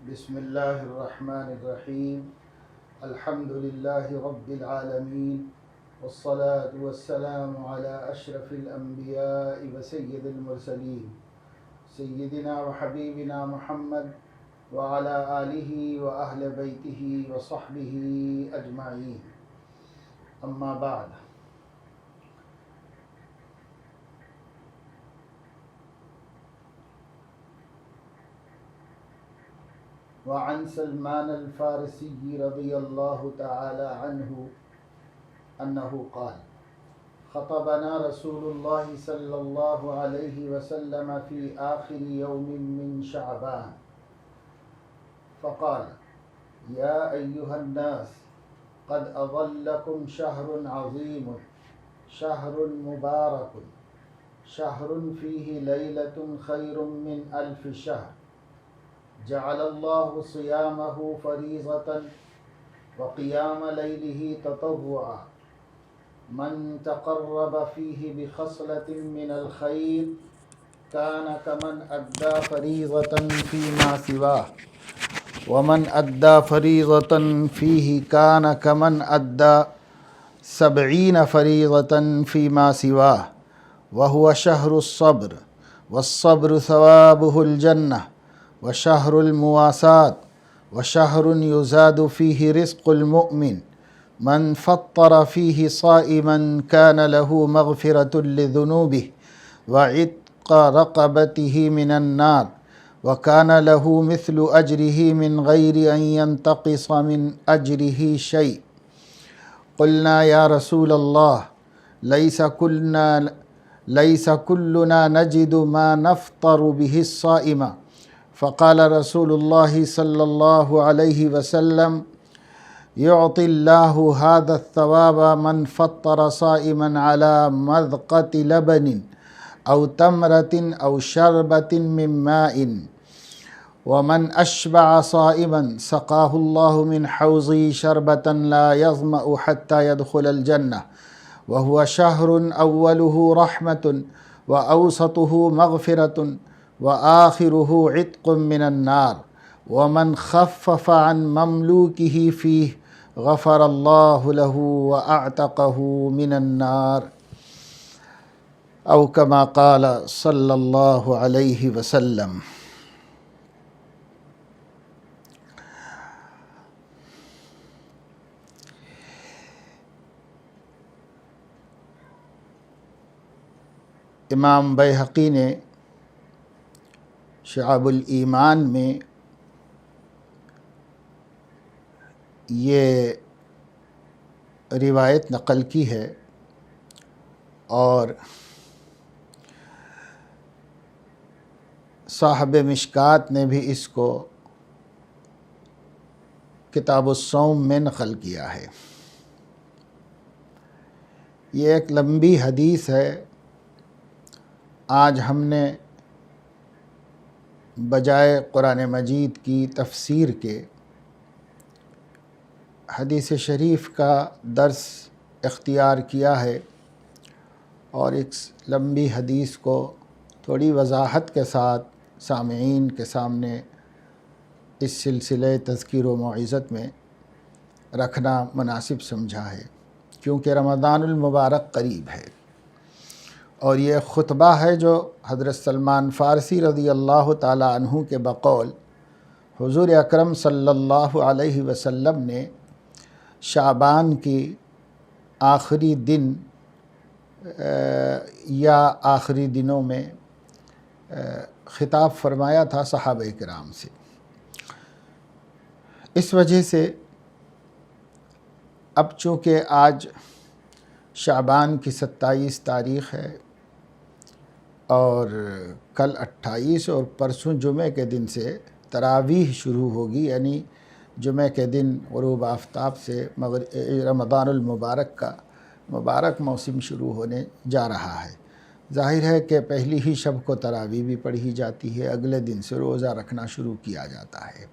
بسم الله الرحمن الرحيم. الحمد لله رب العالمين، والصلاة والسلام على أشرف الأنبياء وسيد المرسلين سيدنا وحبيبنا محمد وعلى آله وأهل بيته وصحبه أجمعين. أما بعد، وعن سلمان الفارسي رضي الله تعالى عنه أنه قال: خطبنا رسول الله صلى الله عليه وسلم في آخر يوم من شعبان فقال: يا أيها الناس، قد أظلكم شهر عظيم، شهر مبارك، شهر فيه ليلة خير من 1000 شهر، جعل الله صيامه فريضة وقيام ليله تطوعا، من تقرب فيه بخصلة من الخير كان كمن أدى فريضة فيما سواه، ومن أدى فريضة فيه كان كمن أدى 70 فريضة فيما سواه، وهو شهر الصبر، والصبر ثوابه الجنة، وشهر المواساة، وشهر يزاد فيه رزق المؤمن، من فطر فيه صائما كان له مغفرة لذنوبه وعتق رقبته من النار، وكان له مثل أجره من غير أن ينتقص من أجره شيء. قلنا يا رسول الله، ليس كلنا نجد ما نفطر به الصائم. فقال رسول الله صلى الله عليه وسلم: يعطي الله هذا الثواب من فطر صائما على مذقة لبن أو تمرة أو شربة من ماء، ومن أشبع صائما سقاه الله من حوضه شربة لا يظمأ حتى يدخل الجنة، وهو شهر أوله رحمة، وأوسطه مغفرة، وآخره عتق من النار، ومن خفف عن مملوكه فيه غفر الله له وأعتقه من النار، أو كما قال صلی اللہ علیہ وسلم۔ امام بیہقی نے شعب الایمان میں یہ روایت نقل کی ہے، اور صاحب مشکات نے بھی اس کو کتاب الصوم میں نقل کیا ہے۔ یہ ایک لمبی حدیث ہے۔ آج ہم نے بجائے قرآن مجید کی تفسیر کے حدیث شریف کا درس اختیار کیا ہے، اور اس لمبی حدیث کو تھوڑی وضاحت کے ساتھ سامعین کے سامنے اس سلسلہ تذکیر و موعظت میں رکھنا مناسب سمجھا ہے، کیونکہ رمضان المبارک قریب ہے، اور یہ خطبہ ہے جو حضرت سلمان فارسی رضی اللہ تعالی عنہ کے بقول حضور اکرم صلی اللہ علیہ وسلم نے شعبان کی آخری دن یا آخری دنوں میں خطاب فرمایا تھا صحابہ کرام سے۔ اس وجہ سے اب چونکہ آج شعبان کی 27 تاریخ ہے، اور کل 28 اور پرسوں جمعہ کے دن سے تراویح شروع ہوگی، یعنی جمعہ کے دن غروب آفتاب سے رمضان المبارک کا مبارک موسم شروع ہونے جا رہا ہے۔ ظاہر ہے کہ پہلی ہی شب کو تراویح بھی پڑھی جاتی ہے، اگلے دن سے روزہ رکھنا شروع کیا جاتا ہے۔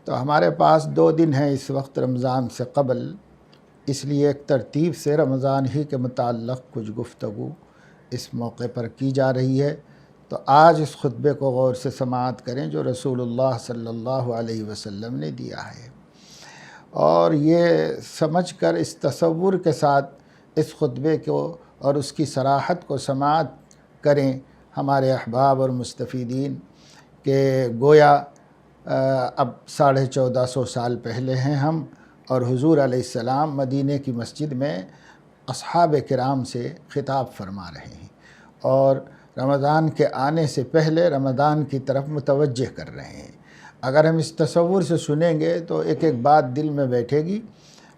تو ہمارے پاس 2 دن ہیں اس وقت رمضان سے قبل، اس لیے ایک ترتیب سے رمضان ہی کے متعلق کچھ گفتگو اس موقع پر کی جا رہی ہے، تو آج اس خطبے کو غور سے سماعت کریں جو رسول اللہ صلی اللہ علیہ وسلم نے دیا ہے، اور یہ سمجھ کر اس تصور کے ساتھ اس خطبے کو اور اس کی صراحت کو سماعت کریں ہمارے احباب اور مستفیدین، کہ گویا اب 1450 سال پہلے ہیں ہم، اور حضور علیہ السلام مدینہ کی مسجد میں اصحاب کرام سے خطاب فرما رہے ہیں، اور رمضان کے آنے سے پہلے رمضان کی طرف متوجہ کر رہے ہیں۔ اگر ہم اس تصور سے سنیں گے تو ایک ایک بات دل میں بیٹھے گی،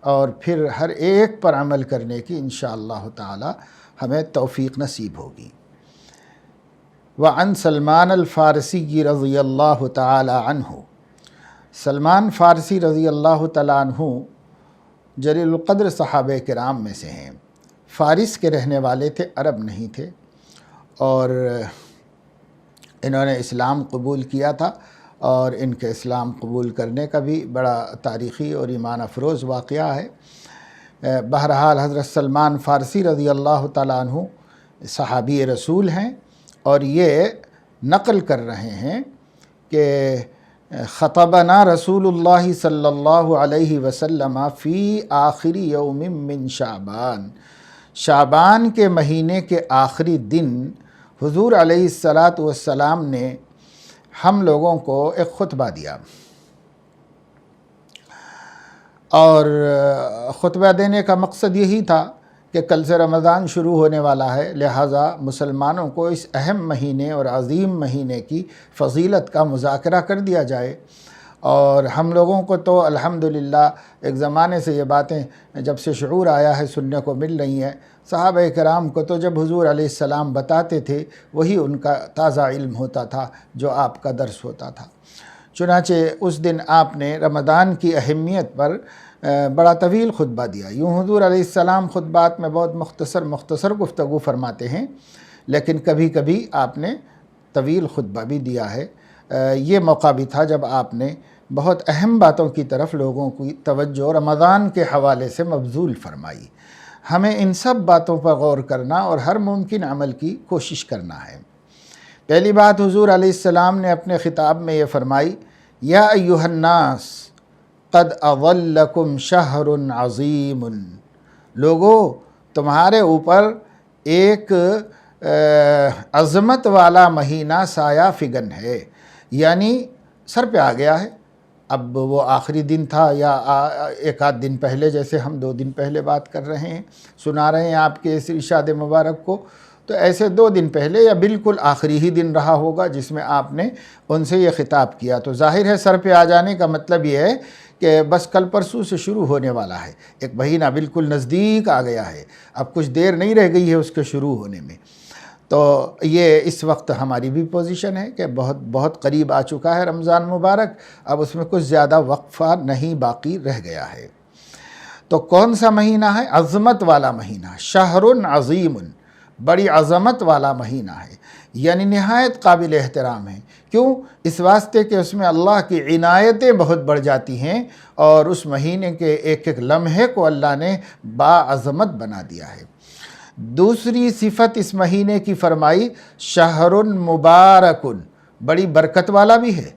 اور پھر ہر ایک پر عمل کرنے کی انشاءاللہ تعالی ہمیں توفیق نصیب ہوگی۔ وعن سلمان الفارسی رضی اللہ تعالی عنہ، سلمان فارسی رضی اللہ تعالیٰ عنہ جلیل القدر صحابہ کرام میں سے ہیں۔ فارس کے رہنے والے تھے، عرب نہیں تھے، اور انہوں نے اسلام قبول کیا تھا، اور ان کے اسلام قبول کرنے کا بھی بڑا تاریخی اور ایمان افروز واقعہ ہے۔ بہرحال حضرت سلمان فارسی رضی اللہ تعالیٰ عنہ صحابی رسول ہیں، اور یہ نقل کر رہے ہیں کہ خطبنا رسول اللہ صلی اللہ علیہ وسلم فی آخر یوم من شعبان، شعبان کے مہینے کے آخری دن حضور علیہ السلام نے ہم لوگوں کو ایک خطبہ دیا، اور خطبہ دینے کا مقصد یہی تھا کہ کل سے رمضان شروع ہونے والا ہے، لہٰذا مسلمانوں کو اس اہم مہینے اور عظیم مہینے کی فضیلت کا مذاکرہ کر دیا جائے۔ اور ہم لوگوں کو تو الحمدللہ ایک زمانے سے یہ باتیں جب سے شعور آیا ہے سننے کو مل رہی ہیں۔ صحابہ کرام کو تو جب حضور علیہ السلام بتاتے تھے وہی ان کا تازہ علم ہوتا تھا جو آپ کا درس ہوتا تھا۔ چنانچہ اس دن آپ نے رمضان کی اہمیت پر بڑا طویل خطبہ دیا۔ یوں حضور علیہ السلام خطبات میں بہت مختصر گفتگو فرماتے ہیں، لیکن کبھی کبھی آپ نے طویل خطبہ بھی دیا ہے۔ یہ موقع بھی تھا جب آپ نے بہت اہم باتوں کی طرف لوگوں کی توجہ رمضان کے حوالے سے مبذول فرمائی۔ ہمیں ان سب باتوں پر غور کرنا اور ہر ممکن عمل کی کوشش کرنا ہے۔ پہلی بات حضور علیہ السلام نے اپنے خطاب میں یہ فرمائی، یا ایھا الناس قد اظلکم شہر عظیم، لوگو تمہارے اوپر ایک عظمت والا مہینہ سایہ فگن ہے، یعنی سر پہ آ گیا ہے۔ اب وہ آخری دن تھا یا ایک آدھ دن پہلے، جیسے ہم 2 دن پہلے بات کر رہے ہیں، سنا رہے ہیں آپ کے اس ارشاد مبارک کو، تو ایسے 2 دن پہلے یا بالکل آخری ہی دن رہا ہوگا جس میں آپ نے ان سے یہ خطاب کیا۔ تو ظاہر ہے سر پہ آ جانے کا مطلب یہ ہے کہ بس کل پرسوں سے شروع ہونے والا ہے، ایک مہینہ بالکل نزدیک آ گیا ہے، اب کچھ دیر نہیں رہ گئی ہے اس کے شروع ہونے میں۔ تو یہ اس وقت ہماری بھی پوزیشن ہے کہ بہت قریب آ چکا ہے رمضان مبارک، اب اس میں کچھ زیادہ وقفہ نہیں باقی رہ گیا ہے۔ تو کون سا مہینہ ہے؟ عظمت والا مہینہ، شہر عظیم، بڑی عظمت والا مہینہ ہے، یعنی نہایت قابل احترام ہے۔ کیوں؟ اس واسطے کہ اس میں اللہ کی عنایتیں بہت بڑھ جاتی ہیں، اور اس مہینے کے ایک ایک لمحے کو اللہ نے باعظمت بنا دیا ہے۔ دوسری صفت اس مہینے کی فرمائی، شہر مبارک، بڑی برکت والا بھی ہے،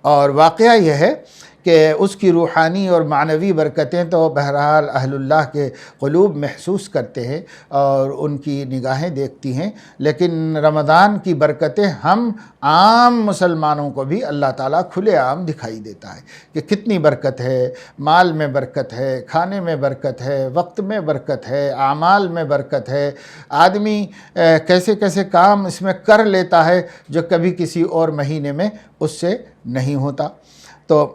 اور واقعہ یہ ہے کہ اس کی روحانی اور معنوی برکتیں تو بہرحال اہل اللہ کے قلوب محسوس کرتے ہیں اور ان کی نگاہیں دیکھتی ہیں، لیکن رمضان کی برکتیں ہم عام مسلمانوں کو بھی اللہ تعالیٰ کھلے عام دکھائی دیتا ہے کہ کتنی برکت ہے، مال میں برکت ہے، کھانے میں برکت ہے، وقت میں برکت ہے، اعمال میں برکت ہے، آدمی کیسے کیسے کام اس میں کر لیتا ہے جو کبھی کسی اور مہینے میں اس سے نہیں ہوتا۔ تو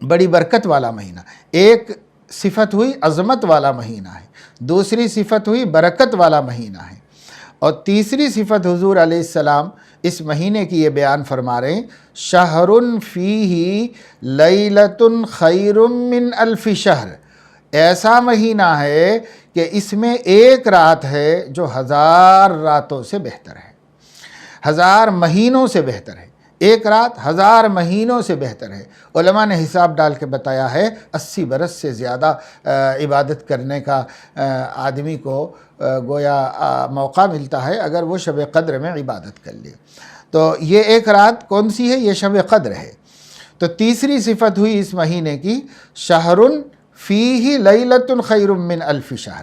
بڑی برکت والا مہینہ، ایک صفت ہوئی عظمت والا مہینہ ہے، دوسری صفت ہوئی برکت والا مہینہ ہے، اور تیسری صفت حضور علیہ السلام اس مہینے کی یہ بیان فرما رہے ہیں، شہر فیہ لیلۃ خیر من الف شہر، ایسا مہینہ ہے کہ اس میں ایک رات ہے جو 1000 راتوں سے بہتر ہے، 1000 مہینوں سے بہتر ہے۔ ایک رات 1000 مہینوں سے بہتر ہے۔ علماء نے حساب ڈال کے بتایا ہے 80 برس سے زیادہ عبادت کرنے کا آدمی کو گویا موقع ملتا ہے اگر وہ شب قدر میں عبادت کر لے۔ تو یہ ایک رات کون سی ہے؟ یہ شب قدر ہے۔ تو تیسری صفت ہوئی اس مہینے کی شہر فیہ لیلۃ خیر من الف شہر،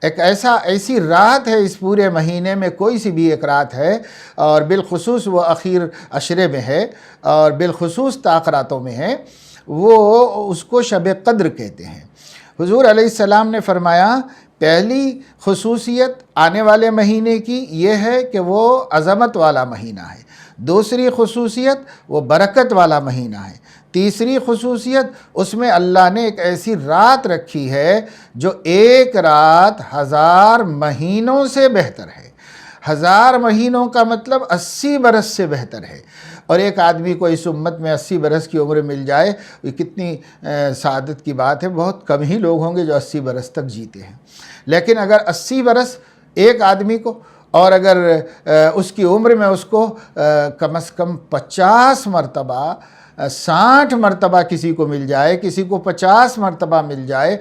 ایک ایسی رات ہے اس پورے مہینے میں، کوئی سی بھی ایک رات ہے، اور بالخصوص وہ اخیر عشرے میں ہے اور بالخصوص طاق راتوں میں ہے، وہ اس کو شب قدر کہتے ہیں۔ حضور علیہ السلام نے فرمایا پہلی خصوصیت آنے والے مہینے کی یہ ہے کہ وہ عظمت والا مہینہ ہے، دوسری خصوصیت وہ برکت والا مہینہ ہے، تیسری خصوصیت اس میں اللہ نے ایک ایسی رات رکھی ہے جو ایک رات 1000 مہینوں سے بہتر ہے۔ 1000 مہینوں کا مطلب 80 برس سے بہتر ہے، اور ایک آدمی کو اس امت میں 80 برس کی عمر مل جائے یہ کتنی سعادت کی بات ہے۔ بہت کم ہی لوگ ہوں گے جو 80 برس تک جیتے ہیں، لیکن اگر 80 برس ایک آدمی کو، اور اگر اس کی عمر میں اس کو کم از کم 50 مرتبہ 60 مرتبہ کسی کو مل جائے، کسی کو 50 مرتبہ مل جائے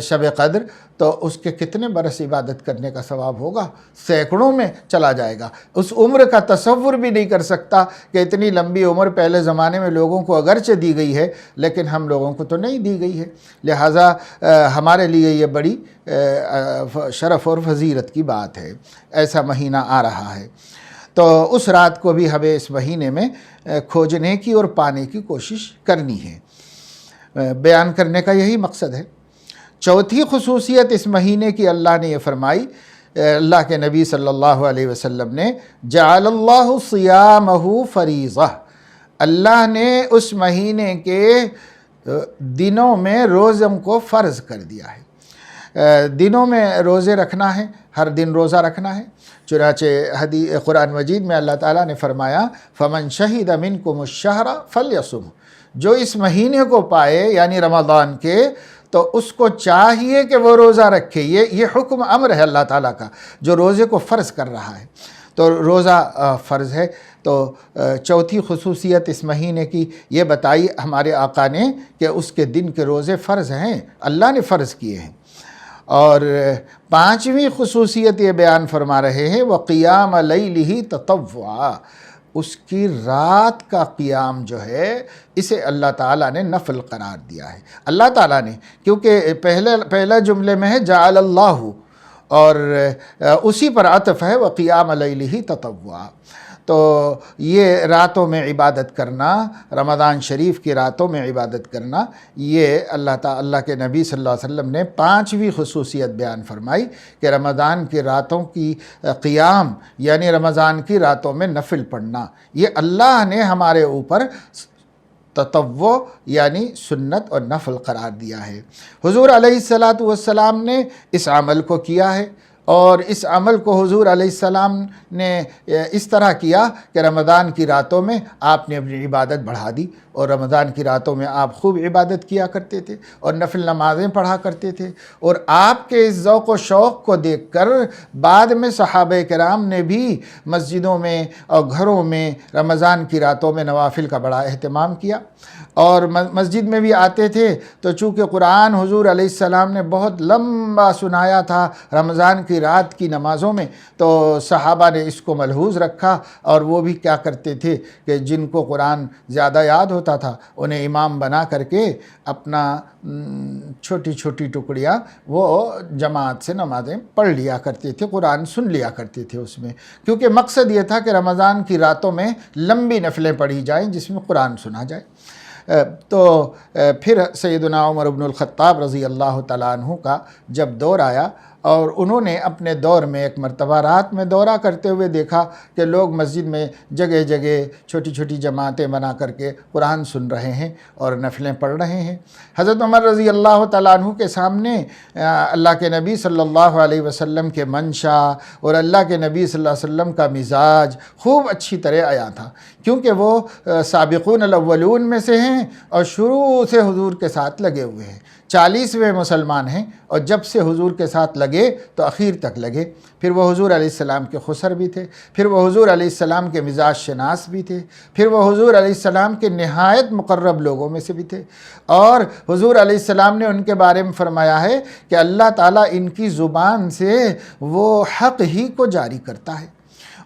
شب قدر، تو اس کے کتنے برس عبادت کرنے کا ثواب ہوگا؟ سینکڑوں میں چلا جائے گا۔ اس عمر کا تصور بھی نہیں کر سکتا کہ اتنی لمبی عمر پہلے زمانے میں لوگوں کو اگرچہ دی گئی ہے لیکن ہم لوگوں کو تو نہیں دی گئی ہے، لہٰذا ہمارے لیے یہ بڑی شرف اور فضیلت کی بات ہے۔ ایسا مہینہ آ رہا ہے تو اس رات کو بھی ہمیں اس مہینے میں کھوجنے کی اور پانے کی کوشش کرنی ہے۔ بیان کرنے کا یہی مقصد ہے۔ چوتھی خصوصیت اس مہینے کی اللہ نے یہ فرمائی، اللہ کے نبی صلی اللہ علیہ وسلم نے، جعل اللہ صیامہ فریضہ، اللہ نے اس مہینے کے دنوں میں روزوں کو فرض کر دیا ہے۔ دنوں میں روزے رکھنا ہے، ہر دن روزہ رکھنا ہے۔ چنانچہ قرآن مجید میں اللہ تعالیٰ نے فرمایا فَمَنْ شَهِدَ مِنْكُمُ الشَّهْرَ فَلْيَصُمْ، جو اس مہینے کو پائے یعنی رمضان کے، تو اس کو چاہیے کہ وہ روزہ رکھے۔ یہ حکم امر ہے اللہ تعالیٰ کا جو روزے کو فرض کر رہا ہے، تو روزہ فرض ہے۔ تو چوتھی خصوصیت اس مہینے کی یہ بتائی ہمارے آقا نے کہ اس کے دن کے روزے فرض ہیں، اللہ نے فرض کیے ہیں۔ اور پانچویں خصوصیت یہ بیان فرما رہے ہیں وَقِيَامَ لَيْلِهِ تَطَوُّعًا، اس کی رات کا قیام جو ہے اسے اللہ تعالیٰ نے نفل قرار دیا ہے۔ اللہ تعالیٰ نے، کیونکہ پہلا جملے میں ہے جعل اللہ، اور اسی پر عطف ہے وَقِيَامَ لَيْلِهِ تَطَوُّعًا۔ تو یہ راتوں میں عبادت کرنا، رمضان شریف کی راتوں میں عبادت کرنا، یہ اللہ کے نبی صلی اللہ علیہ وسلم نے پانچویں خصوصیت بیان فرمائی کہ رمضان کی راتوں کی قیام یعنی رمضان کی راتوں میں نفل پڑھنا، یہ اللہ نے ہمارے اوپر تطوع یعنی سنت اور نفل قرار دیا ہے۔ حضور علیہ السلام نے اس عمل کو کیا ہے، اور اس عمل کو حضور علیہ السلام نے اس طرح کیا کہ رمضان کی راتوں میں آپ نے اپنی عبادت بڑھا دی، اور رمضان کی راتوں میں آپ خوب عبادت کیا کرتے تھے اور نفل نمازیں پڑھا کرتے تھے، اور آپ کے اس ذوق و شوق کو دیکھ کر بعد میں صحابہ کرام نے بھی مسجدوں میں اور گھروں میں رمضان کی راتوں میں نوافل کا بڑا اہتمام کیا، اور مسجد میں بھی آتے تھے تو چونکہ قرآن حضور علیہ السلام نے بہت لمبا سنایا تھا رمضان کی رات کی نمازوں میں، تو صحابہ نے اس کو ملحوظ رکھا، اور وہ بھی کیا کرتے تھے کہ جن کو قرآن زیادہ یاد ہوتا تھا انہیں امام بنا کر کے اپنا چھوٹی چھوٹی ٹکڑیاں وہ جماعت سے نمازیں پڑھ لیا کرتے تھے، قرآن سن لیا کرتے تھے اس میں، کیونکہ مقصد یہ تھا کہ رمضان کی راتوں میں لمبی نفلیں پڑھی جائیں جس میں قرآن سنا جائے۔ تو پھر سیدنا عمر بن الخطاب رضی اللہ تعالیٰ عنہ کا جب دور آیا، اور انہوں نے اپنے دور میں ایک مرتبہ رات میں دورہ کرتے ہوئے دیکھا کہ لوگ مسجد میں جگہ جگہ چھوٹی چھوٹی جماعتیں بنا کر کے قرآن سن رہے ہیں اور نفلیں پڑھ رہے ہیں۔ حضرت عمر رضی اللہ تعالیٰ عنہ کے سامنے اللہ کے نبی صلی اللہ علیہ وسلم کے منشا اور اللہ کے نبی صلی اللہ علیہ وسلم کا مزاج خوب اچھی طرح آیا تھا، کیونکہ وہ سابقون الاولون میں سے ہیں اور شروع سے حضور کے ساتھ لگے ہوئے ہیں، 40ویں مسلمان ہیں، اور جب سے حضور کے ساتھ لگے لگے تو اخیر تک لگے۔ پھر وہ حضور علیہ السلام کے خسر بھی تھے، پھر وہ حضور علیہ السلام کے مزاج شناس بھی تھے، پھر وہ حضور علیہ السلام کے نہایت مقرب لوگوں میں سے بھی تھے، اور حضور علیہ السلام نے ان کے بارے میں فرمایا ہے کہ اللہ تعالیٰ ان کی زبان سے وہ حق ہی کو جاری کرتا ہے۔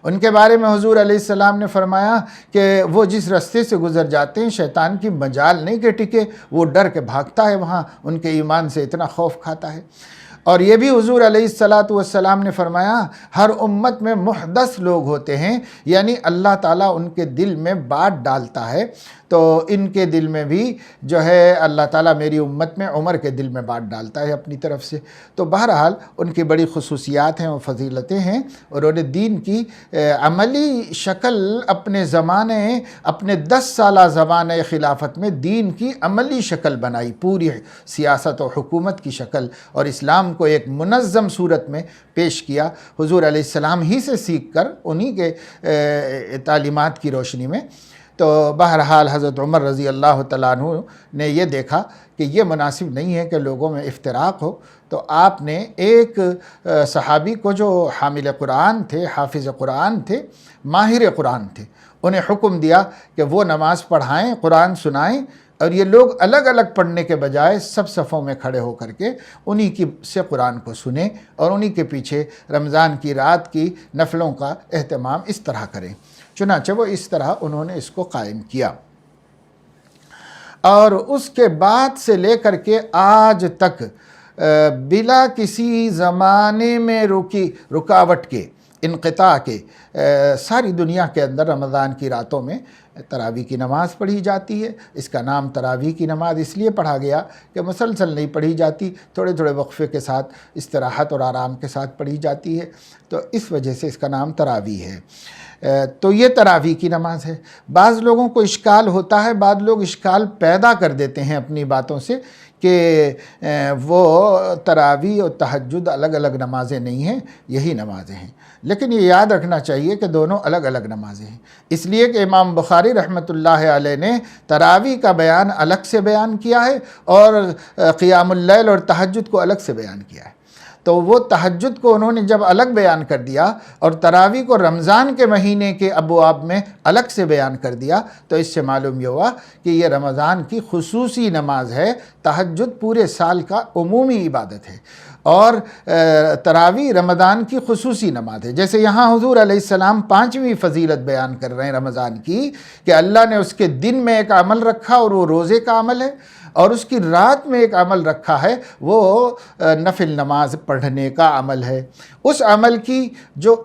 ان کے بارے میں حضور علیہ السلام نے فرمایا کہ وہ جس راستے سے گزر جاتے ہیں شیطان کی مجال نہیں کہ ٹکے، وہ ڈر کے بھاگتا ہے وہاں، ان کے ایمان سے اتنا خوف کھاتا ہے۔ اور یہ بھی حضور علیہ السلام نے فرمایا ہر امت میں محدث لوگ ہوتے ہیں، یعنی اللہ تعالیٰ ان کے دل میں بات ڈالتا ہے، تو ان کے دل میں بھی جو ہے اللہ تعالیٰ میری امت میں عمر کے دل میں بات ڈالتا ہے اپنی طرف سے۔ تو بہرحال ان کی بڑی خصوصیات ہیں اور فضیلتیں ہیں، اور انہوں نے دین کی عملی شکل اپنے زمانے، اپنے 10 سالہ زمانہ خلافت میں دین کی عملی شکل بنائی، پوری سیاست و حکومت کی شکل، اور اسلام کو ایک منظم صورت میں پیش کیا حضور علیہ السلام ہی سے سیکھ کر، انہی کے تعلیمات کی روشنی میں۔ تو بہرحال حضرت عمر رضی اللہ تعالیٰ عنہ نے یہ دیکھا کہ یہ مناسب نہیں ہے کہ لوگوں میں افتراق ہو، تو آپ نے ایک صحابی کو جو حامل قرآن تھے، حافظ قرآن تھے، ماہر قرآن تھے، انہیں حکم دیا کہ وہ نماز پڑھائیں، قرآن سنائیں، اور یہ لوگ الگ الگ پڑھنے کے بجائے سب صفوں میں کھڑے ہو کر کے انہی کی سے قرآن کو سنیں، اور انہی کے پیچھے رمضان کی رات کی نفلوں کا اہتمام اس طرح کریں۔ چنانچہ وہ اس طرح انہوں نے اس کو قائم کیا، اور اس کے بعد سے لے کر کے آج تک بلا کسی زمانے میں رکاوٹ کے، انقطاع کے، ساری دنیا کے اندر رمضان کی راتوں میں تراویح کی نماز پڑھی جاتی ہے۔ اس کا نام تراویح کی نماز اس لیے پڑھا گیا کہ مسلسل نہیں پڑھی جاتی، تھوڑے تھوڑے وقفے کے ساتھ استراحت اور آرام کے ساتھ پڑھی جاتی ہے، تو اس وجہ سے اس کا نام تراویح ہے۔ تو یہ تراویح کی نماز ہے۔ بعض لوگوں کو اشکال ہوتا ہے، بعض لوگ اشکال پیدا کر دیتے ہیں اپنی باتوں سے کہ وہ تراویح اور تہجد الگ الگ نمازیں نہیں ہیں، یہی نمازیں ہیں۔ لیکن یہ یاد رکھنا چاہیے کہ دونوں الگ الگ نمازیں ہیں، اس لیے کہ امام بخاری رحمۃ اللہ علیہ نے تراویح کا بیان الگ سے بیان کیا ہے، اور قیام اللیل اور تہجد کو الگ سے بیان کیا ہے۔ تو وہ تہجد کو انہوں نے جب الگ بیان کر دیا اور تراویح کو رمضان کے مہینے کے ابواب میں الگ سے بیان کر دیا، تو اس سے معلوم یہ ہوا کہ یہ رمضان کی خصوصی نماز ہے۔ تہجد پورے سال کا عمومی عبادت ہے، اور تراویح رمضان کی خصوصی نماز ہے۔ جیسے یہاں حضور علیہ السلام 5ویں فضیلت بیان کر رہے ہیں رمضان کی، کہ اللہ نے اس کے دن میں ایک عمل رکھا اور وہ روزے کا عمل ہے، اور اس کی رات میں ایک عمل رکھا ہے، وہ نفل نماز پڑھنے کا عمل ہے۔ اس عمل کی جو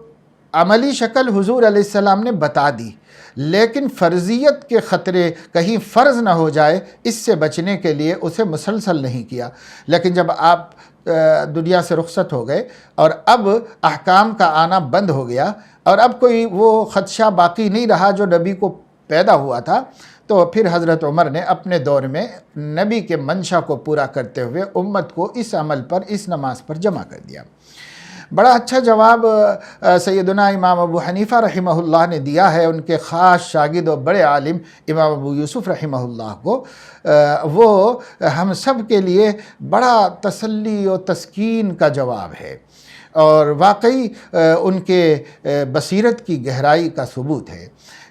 عملی شکل حضور علیہ السلام نے بتا دی، لیکن فرضیت کے خطرے کہیں فرض نہ ہو جائے اس سے بچنے کے لیے اسے مسلسل نہیں کیا۔ لیکن جب آپ دنیا سے رخصت ہو گئے اور اب احکام کا آنا بند ہو گیا، اور اب کوئی وہ خدشہ باقی نہیں رہا جو نبی کو پیدا ہوا تھا، تو پھر حضرت عمر نے اپنے دور میں نبی کے منشا کو پورا کرتے ہوئے امت کو اس عمل پر، اس نماز پر جمع کر دیا۔ بڑا اچھا جواب سیدنا امام ابو حنیفہ رحمہ اللہ نے دیا ہے ان کے خاص شاگرد اور بڑے عالم امام ابو یوسف رحمہ اللہ کو۔ وہ ہم سب کے لیے بڑا تسلی و تسکین کا جواب ہے، اور واقعی ان کے بصیرت کی گہرائی کا ثبوت ہے۔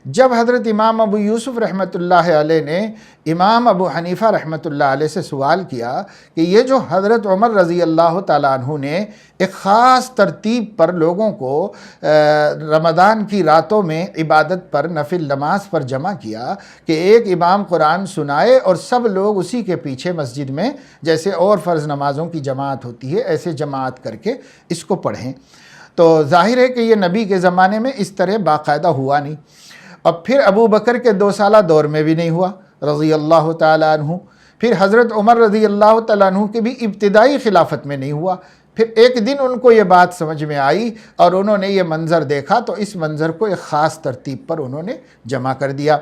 جب حضرت امام ابو یوسف رحمۃ اللہ علیہ نے امام ابو حنیفہ رحمۃ اللہ علیہ سے سوال کیا کہ یہ جو حضرت عمر رضی اللہ تعالیٰ عنہ نے ایک خاص ترتیب پر لوگوں کو رمضان کی راتوں میں عبادت پر، نفل نماز پر جمع کیا کہ ایک امام قرآن سنائے اور سب لوگ اسی کے پیچھے مسجد میں جیسے اور فرض نمازوں کی جماعت ہوتی ہے ایسے جماعت کر کے اس کو پڑھیں، تو ظاہر ہے کہ یہ نبی کے زمانے میں اس طرح باقاعدہ ہوا نہیں، اور پھر ابو بکر کے 2 سالہ دور میں بھی نہیں ہوا رضی اللہ تعالیٰ عنہ، پھر حضرت عمر رضی اللہ تعالیٰ عنہ کے بھی ابتدائی خلافت میں نہیں ہوا۔ پھر ایک دن ان کو یہ بات سمجھ میں آئی اور انہوں نے یہ منظر دیکھا، تو اس منظر کو ایک خاص ترتیب پر انہوں نے جمع کر دیا۔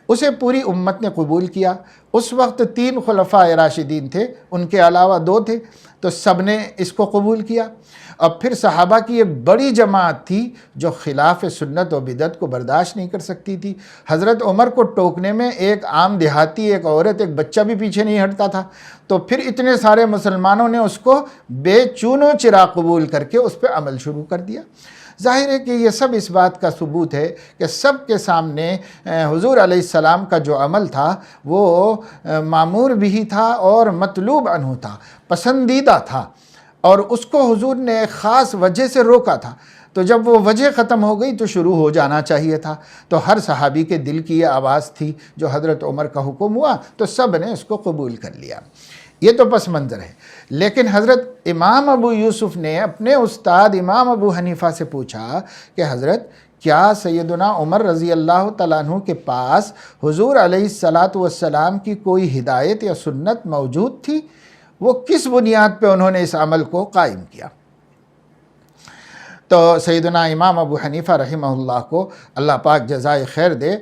اسے پوری امت نے قبول کیا۔ اس وقت 3 خلفاء راشدین تھے، ان کے علاوہ 2 تھے، تو سب نے اس کو قبول کیا۔ اب پھر صحابہ کی ایک بڑی جماعت تھی جو خلاف سنت و بدعت کو برداشت نہیں کر سکتی تھی۔ حضرت عمر کو ٹوکنے میں ایک عام دیہاتی، ایک عورت، ایک بچہ بھی پیچھے نہیں ہٹتا تھا، تو پھر اتنے سارے مسلمانوں نے اس کو بے چون و چرا قبول کر کے اس پہ عمل شروع کر دیا۔ ظاہر ہے کہ یہ سب اس بات کا ثبوت ہے کہ سب کے سامنے حضور علیہ السلام کا جو عمل تھا وہ مامور بھی تھا اور مطلوب عنہ تھا، پسندیدہ تھا، اور اس کو حضور نے ایک خاص وجہ سے روکا تھا۔ تو جب وہ وجہ ختم ہو گئی تو شروع ہو جانا چاہیے تھا۔ تو ہر صحابی کے دل کی یہ آواز تھی، جو حضرت عمر کا حکم ہوا تو سب نے اس کو قبول کر لیا۔ یہ تو پس منظر ہے۔ لیکن حضرت امام ابو یوسف نے اپنے استاد امام ابو حنیفہ سے پوچھا کہ حضرت کیا سیدنا عمر رضی اللہ تعالیٰ عنہ کے پاس حضور علیہ السلام کی کوئی ہدایت یا سنت موجود تھی؟ وہ کس بنیاد پہ انہوں نے اس عمل کو قائم کیا؟ تو سیدنا امام ابو حنیفہ رحمہ اللہ کو اللہ پاک جزائے خیر دے،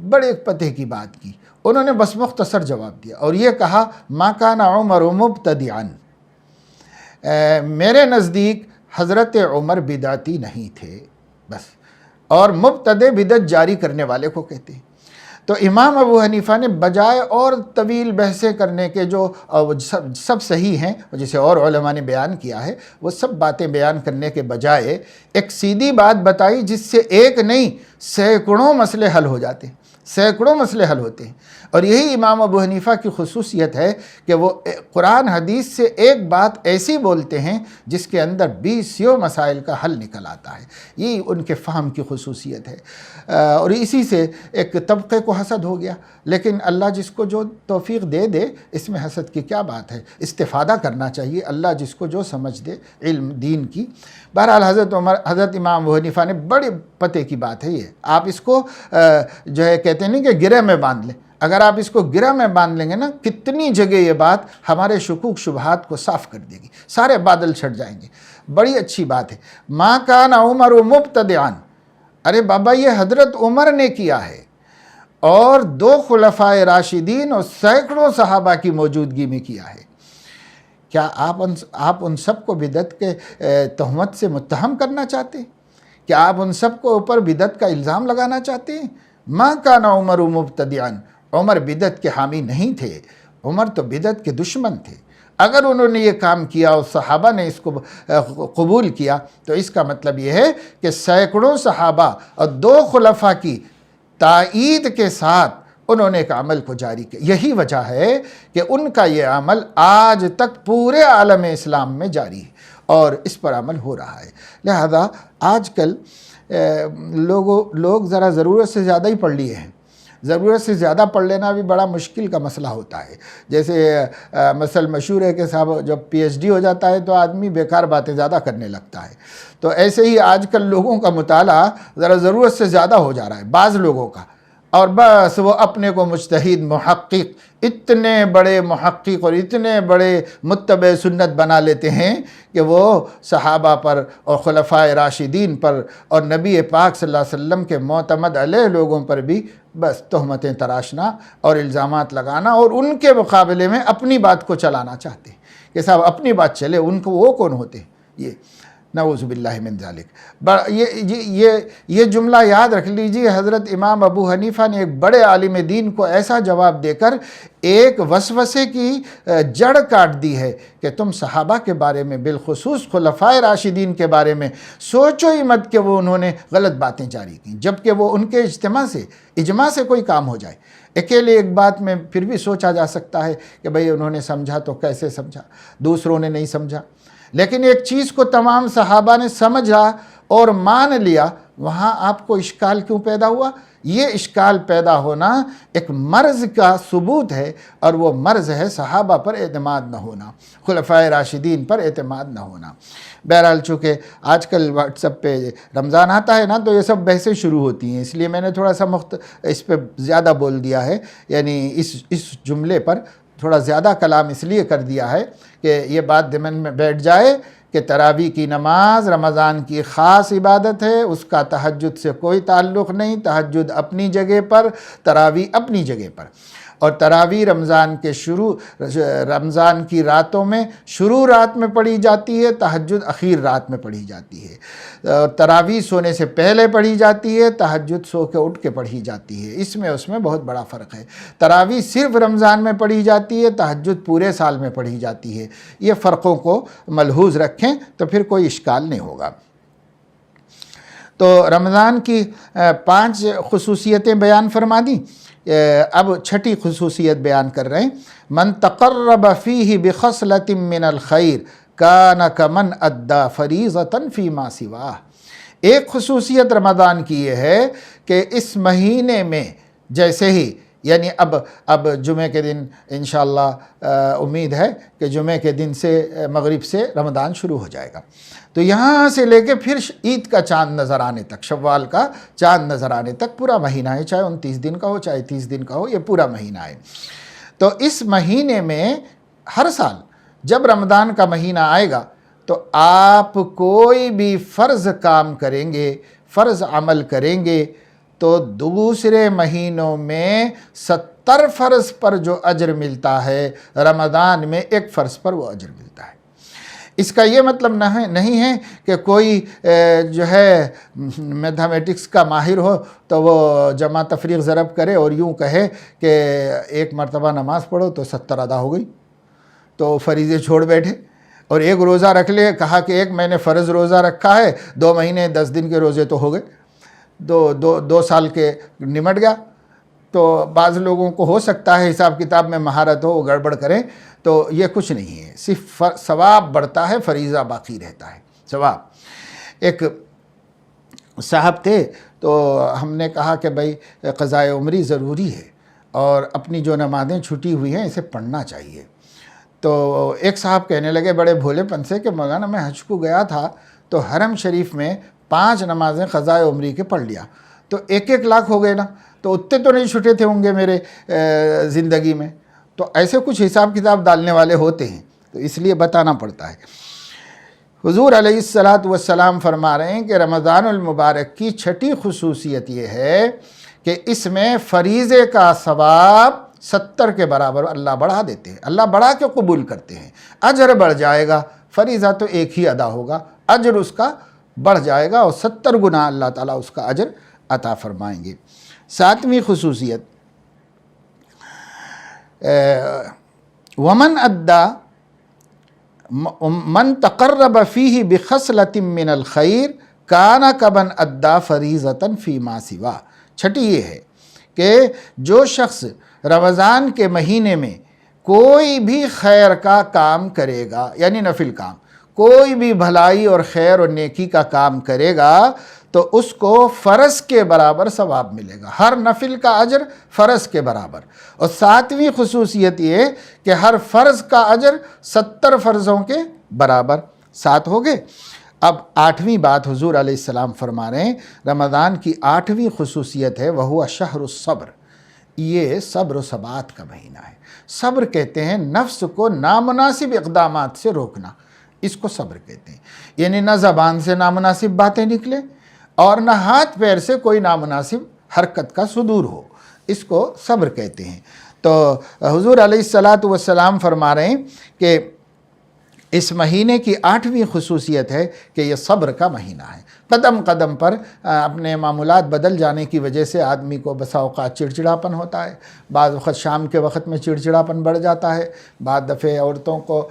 بڑے پتے کی بات کی۔ انہوں نے بس مختصر جواب دیا اور یہ کہا ما کان عمر مبتدعا، میرے نزدیک حضرت عمر بدعتی نہیں تھے بس، اور مبتدع بدعت جاری کرنے والے کو کہتے ہیں۔ تو امام ابو حنیفہ نے بجائے اور طویل بحثیں کرنے کے جو سب صحیح ہیں، جسے اور علماء نے بیان کیا ہے، وہ سب باتیں بیان کرنے کے بجائے ایک سیدھی بات بتائی جس سے ایک نہیں سینکڑوں مسئلے حل ہو جاتے ہیں، سینکڑوں مسئلے حل ہوتے ہیں۔ اور یہی امام ابو حنیفہ کی خصوصیت ہے کہ وہ قرآن حدیث سے ایک بات ایسی بولتے ہیں جس کے اندر 20 مسائل کا حل نکل آتا ہے۔ یہ ان کے فہم کی خصوصیت ہے، اور اسی سے ایک طبقے کو حسد ہو گیا۔ لیکن اللہ جس کو جو توفیق دے دے، اس میں حسد کی کیا بات ہے؟ استفادہ کرنا چاہیے، اللہ جس کو جو سمجھ دے علم دین کی۔ بہرحال حضرت امام ابو حنیفہ نے بڑے پتے کی بات ہے یہ، آپ اس کو جو ہے کہتے ہیں کہ گرہ میں باندھ لیں۔ اگر آپ اس کو گرہ میں باندھ لیں گے نا، کتنی جگہ یہ بات ہمارے شکوک شبہات کو صاف کر دے گی، سارے بادل چھٹ جائیں گے۔ بڑی اچھی بات ہے۔ ما کان عمر مبتدعا، ارے بابا یہ حضرت عمر نے کیا ہے، اور 2 خلفاء راشدین اور سینکڑوں صحابہ کی موجودگی میں کیا ہے۔ کیا آپ ان سب کو بدعت کے تہمت سے متہم کرنا چاہتے ہیں؟ کیا آپ ان سب کو اوپر بدعت کا الزام لگانا چاہتے ہیں؟ ما کان عمر مبتدعا، عمر بدعت کے حامی نہیں تھے، عمر تو بدعت کے دشمن تھے۔ اگر انہوں نے یہ کام کیا اور صحابہ نے اس کو قبول کیا تو اس کا مطلب یہ ہے کہ سینکڑوں صحابہ اور 2 خلفاء کی تائید کے ساتھ انہوں نے ایک عمل کو جاری کیا۔ یہی وجہ ہے کہ ان کا یہ عمل آج تک پورے عالم اسلام میں جاری ہے اور اس پر عمل ہو رہا ہے۔ لہذا آج کل لوگ ذرا ضرورت سے زیادہ ہی پڑھ لیے ہیں۔ ضرورت سے زیادہ پڑھ لینا بھی بڑا مشکل کا مسئلہ ہوتا ہے۔ جیسے مثل مشہور ہے کہ صاحب جب پی ایچ ڈی ہو جاتا ہے تو آدمی بیکار باتیں زیادہ کرنے لگتا ہے۔ تو ایسے ہی آج کل لوگوں کا مطالعہ ذرا ضرورت سے زیادہ ہو جا رہا ہے بعض لوگوں کا، اور بس وہ اپنے کو مجتہد، محقق، اتنے بڑے محقق اور اتنے بڑے متبع سنت بنا لیتے ہیں کہ وہ صحابہ پر اور خلفاء راشدین پر اور نبی پاک صلی اللہ علیہ وسلم کے معتمد علیہ لوگوں پر بھی بس تہمتیں تراشنا اور الزامات لگانا، اور ان کے مقابلے میں اپنی بات کو چلانا چاہتے ہیں کہ صاحب اپنی بات چلے، ان کو وہ کون ہوتے ہیں؟ یہ نعوذ باللہ من ذالک۔ یہ جملہ یاد رکھ لیجیے، حضرت امام ابو حنیفہ نے ایک بڑے عالم دین کو ایسا جواب دے کر ایک وسوسے کی جڑ کاٹ دی ہے کہ تم صحابہ کے بارے میں، بالخصوص خلفاء راشدین کے بارے میں سوچو ہی مت کہ وہ انہوں نے غلط باتیں جاری کیں، جبکہ وہ ان کے اجماع سے کوئی کام ہو جائے۔ اکیلے ایک بات میں پھر بھی سوچا جا سکتا ہے کہ بھئی انہوں نے سمجھا تو کیسے سمجھا، دوسروں نے نہیں سمجھا، لیکن ایک چیز کو تمام صحابہ نے سمجھا اور مان لیا، وہاں آپ کو اشکال کیوں پیدا ہوا؟ یہ اشکال پیدا ہونا ایک مرض کا ثبوت ہے، اور وہ مرض ہے صحابہ پر اعتماد نہ ہونا، خلفاء راشدین پر اعتماد نہ ہونا۔ بہرحال چونکہ آج کل واٹس ایپ پہ رمضان آتا ہے نا، تو یہ سب بحثیں شروع ہوتی ہیں، اس لیے میں نے تھوڑا سا اس پہ زیادہ بول دیا ہے، یعنی اس جملے پر تھوڑا زیادہ کلام اس لیے کر دیا ہے کہ یہ بات ذہن میں بیٹھ جائے کہ تراویح کی نماز رمضان کی خاص عبادت ہے، اس کا تہجد سے کوئی تعلق نہیں، تہجد اپنی جگہ پر، تراویح اپنی جگہ پر۔ اور تراویح رمضان کی راتوں میں شروع رات میں پڑھی جاتی ہے، تہجد اخیر رات میں پڑھی جاتی ہے۔ تراویح سونے سے پہلے پڑھی جاتی ہے، تہجد سو کے اٹھ کے پڑھی جاتی ہے۔ اس میں بہت بڑا فرق ہے۔ تراویح صرف رمضان میں پڑھی جاتی ہے، تہجد پورے سال میں پڑھی جاتی ہے۔ یہ فرقوں کو ملحوظ رکھیں تو پھر کوئی اشکال نہیں ہوگا۔ تو رمضان کی 5 خصوصیتیں بیان فرما دیں، اب 6ٹھی خصوصیت بیان کر رہے ہیں۔ من تقرب فیہ بخصلۃ من الخیر کان کمن ادی فریضۃ فیما سواہ۔ ایک خصوصیت رمضان کی یہ ہے کہ اس مہینے میں جیسے ہی، یعنی اب جمعہ کے دن انشاءاللہ امید ہے کہ جمعہ کے دن سے مغرب سے رمضان شروع ہو جائے گا، تو یہاں سے لے کے پھر عید کا چاند نظر آنے تک، شوال کا چاند نظر آنے تک پورا مہینہ ہے، چاہے 29 دن کا ہو چاہے 30 دن کا ہو، یہ پورا مہینہ ہے۔ تو اس مہینے میں ہر سال جب رمضان کا مہینہ آئے گا تو آپ کوئی بھی فرض کام کریں گے، فرض عمل کریں گے تو دوسرے مہینوں میں 70 فرض پر جو اجر ملتا ہے، رمضان میں ایک فرض پر وہ اجر ملتا ہے۔ اس کا یہ مطلب نہیں ہے کہ کوئی جو ہے میتھمیٹکس کا ماہر ہو تو وہ جمع تفریق ضرب کرے اور یوں کہے کہ ایک مرتبہ نماز پڑھو تو 70 ادا ہو گئی، تو فریضے چھوڑ بیٹھے۔ اور ایک روزہ رکھ لے، کہا کہ ایک میں نے فرض روزہ رکھا ہے، 2 مہینے 10 دن کے روزے تو ہو گئے، 2 سال کے نمٹ گیا۔ تو بعض لوگوں کو ہو سکتا ہے حساب کتاب میں مہارت ہو، وہ گڑبڑ کریں، تو یہ کچھ نہیں ہے، صرف ثواب بڑھتا ہے، فریضہ باقی رہتا ہے ثواب۔ ایک صاحب تھے تو ہم نے کہا کہ بھائی قضاء عمری ضروری ہے اور اپنی جو نمازیں چھٹی ہوئی ہیں اسے پڑھنا چاہیے۔ تو ایک صاحب کہنے لگے بڑے بھولے پن سے کہ مولانا میں حج کو گیا تھا تو حرم شریف میں 5 نمازیں قضاء عمری کے پڑھ لیا، تو 1 لاکھ ہو گئے نا، تو اتنے تو نہیں چھٹے تھے ہوں گے میرے زندگی میں۔ تو ایسے کچھ حساب کتاب ڈالنے والے ہوتے ہیں، تو اس لیے بتانا پڑتا ہے۔ حضور علیہ السلام فرما رہے ہیں کہ رمضان المبارک کی 6ٹھی خصوصیت یہ ہے کہ اس میں فریضے کا ثواب 70 کے برابر اللہ بڑھا دیتے ہیں، اللہ بڑھا کے قبول کرتے ہیں، اجر بڑھ جائے گا۔ فریضہ تو ایک ہی ادا ہوگا، اجر اس کا بڑھ جائے گا اور 70 گنا اللہ تعالیٰ اس کا اجر عطا فرمائیں گے۔ 7ویں خصوصیت، ومن ادا من تقرب فیہ بخصلۃ من الخیر کان کمن ادا فریضۃ فیما سوا۔ 6ٹھی یہ ہے کہ جو شخص رمضان کے مہینے میں کوئی بھی خیر کا کام کرے گا، یعنی نفل کام، کوئی بھی بھلائی اور خیر اور نیکی کا کام کرے گا تو اس کو فرض کے برابر ثواب ملے گا، ہر نفل کا اجر فرض کے برابر۔ اور 7ویں خصوصیت یہ کہ ہر فرض کا اجر 70 فرضوں کے برابر، 7 ہو گئے۔ اب 8ویں بات حضور علیہ السلام فرما رہے ہیں، رمضان کی 8ویں خصوصیت ہے وہو شہر الصبر، یہ صبر و ثبات کا مہینہ ہے۔ صبر کہتے ہیں نفس کو نامناسب اقدامات سے روکنا، اس کو صبر کہتے ہیں، یعنی نہ زبان سے نامناسب باتیں نکلیں اور نہ ہاتھ پیر سے کوئی نامناسب حرکت کا صدور ہو، اس کو صبر کہتے ہیں۔ تو حضور علیہ السلام فرما رہے ہیں کہ اس مہینے کی 8ویں خصوصیت ہے کہ یہ صبر کا مہینہ ہے۔ قدم قدم پر اپنے معمولات بدل جانے کی وجہ سے آدمی کو بسا اوقات چڑچڑاپن ہوتا ہے، بعض وقت شام کے وقت میں چڑچڑاپن بڑھ جاتا ہے، بعض دفعے عورتوں کو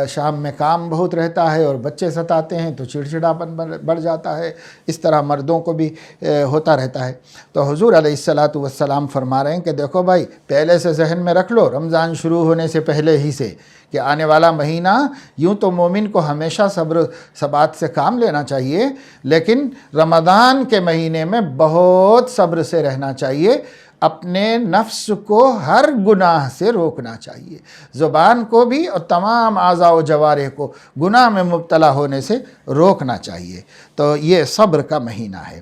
شام میں کام بہت رہتا ہے اور بچے ستاتے ہیں تو چڑچڑاپن بڑھ جاتا ہے، اس طرح مردوں کو بھی ہوتا رہتا ہے۔ تو حضور علیہ السلام فرما رہے ہیں کہ دیکھو بھائی، پہلے سے ذہن میں رکھ لو رمضان شروع ہونے سے پہلے ہی سے کہ آنے والا مہینہ، یوں تو مومن کو ہمیشہ صبر ثبات سے کام لینا چاہیے، لیکن رمضان کے مہینے میں بہت صبر سے رہنا چاہیے، اپنے نفس کو ہر گناہ سے روکنا چاہیے، زبان کو بھی اور تمام اعضاء و جوارح کو گناہ میں مبتلا ہونے سے روکنا چاہیے۔ تو یہ صبر کا مہینہ ہے۔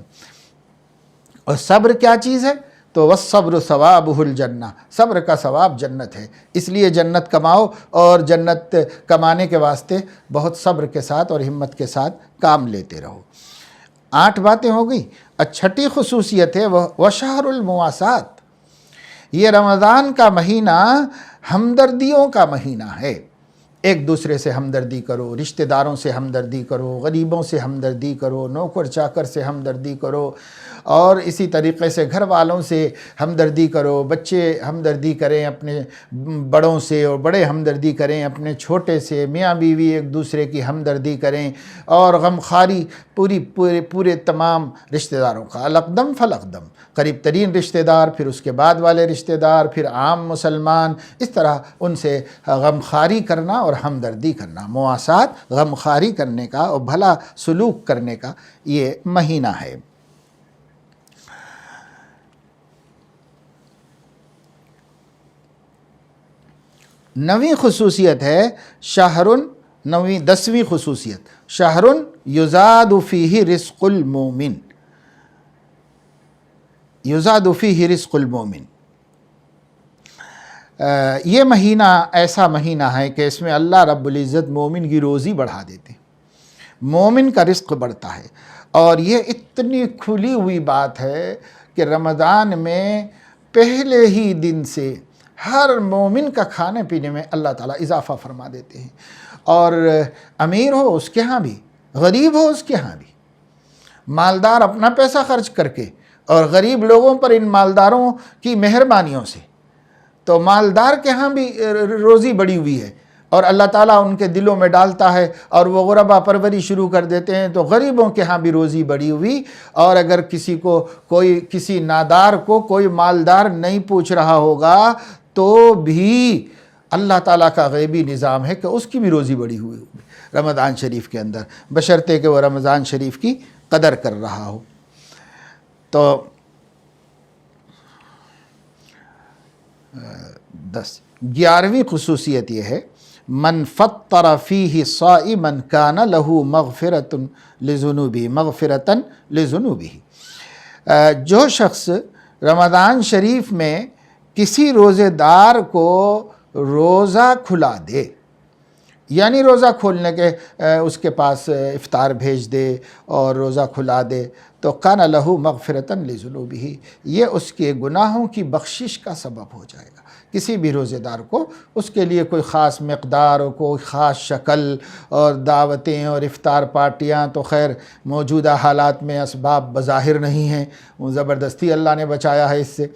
اور صبر کیا چیز ہے؟ تو والصبر ثوابہ الجنہ، صبر کا ثواب جنت ہے، اس لیے جنت کماؤ، اور جنت کمانے کے واسطے بہت صبر کے ساتھ اور ہمت کے ساتھ کام لیتے رہو۔ 8 باتیں ہو گئی۔ چھٹی خصوصیت ہے وہ شہر المواسات، یہ رمضان کا مہینہ ہمدردیوں کا مہینہ ہے۔ ایک دوسرے سے ہمدردی کرو، رشتہ داروں سے ہمدردی کرو، غریبوں سے ہمدردی کرو، نوکر چاکر سے ہمدردی کرو، اور اسی طریقے سے گھر والوں سے ہمدردی کرو۔ بچے ہمدردی کریں اپنے بڑوں سے، اور بڑے ہمدردی کریں اپنے چھوٹے سے، میاں بیوی ایک دوسرے کی ہمدردی کریں، اور غمخواری پورے تمام رشتہ داروں کا، الاقدم فالاقدم، قریب ترین رشتہ دار، پھر اس کے بعد والے رشتہ دار، پھر عام مسلمان، اس طرح ان سے غمخواری کرنا اور ہمدردی کرنا۔ مواسات غمخواری کرنے کا اور بھلا سلوک کرنے کا یہ مہینہ ہے۔ 9ویں خصوصیت ہے شہرن، 10ویں خصوصیت شہرن یزاد فیہ رزق المومن، یزاد فیہ رزق المومن۔ یہ مہینہ ایسا مہینہ ہے کہ اس میں اللہ رب العزت مومن کی روزی بڑھا دیتے ہیں، مومن کا رزق بڑھتا ہے۔ اور یہ اتنی کھلی ہوئی بات ہے کہ رمضان میں پہلے ہی دن سے ہر مومن کا کھانے پینے میں اللہ تعالیٰ اضافہ فرما دیتے ہیں، اور امیر ہو اس کے ہاں بھی، غریب ہو اس کے ہاں بھی، مالدار اپنا پیسہ خرچ کر کے، اور غریب لوگوں پر ان مالداروں کی مہربانیوں سے، تو مالدار کے ہاں بھی روزی بڑی ہوئی ہے، اور اللہ تعالیٰ ان کے دلوں میں ڈالتا ہے، اور وہ غربا پروری شروع کر دیتے ہیں، تو غریبوں کے ہاں بھی روزی بڑی ہوئی۔ اور اگر کسی نادار کو کوئی مالدار نہیں پوچھ رہا ہوگا تو بھی اللہ تعالیٰ کا غیبی نظام ہے کہ اس کی بھی روزی بڑی ہوئی ہوگی رمضان شریف کے اندر، بشرطے کہ وہ رمضان شریف کی قدر کر رہا ہو۔ تو 11ویں خصوصیت یہ ہے من فطر فیہ صائما کان لہ مغفرۃ لذنوبہ، جو شخص رمضان شریف میں کسی روزے دار کو روزہ کھلا دے، یعنی روزہ کھولنے کے اس کے پاس افطار بھیج دے اور روزہ کھلا دے، تو کان لہ مغفرۃ لذنوبہ، یہ اس کے گناہوں کی بخشش کا سبب ہو جائے گا۔ کسی بھی روزے دار کو اس کے لیے کوئی خاص مقدار اور کوئی خاص شکل اور دعوتیں اور افطار پارٹیاں تو خیر موجودہ حالات میں اسباب بظاہر نہیں ہیں، زبردستی اللہ نے بچایا ہے اس سے،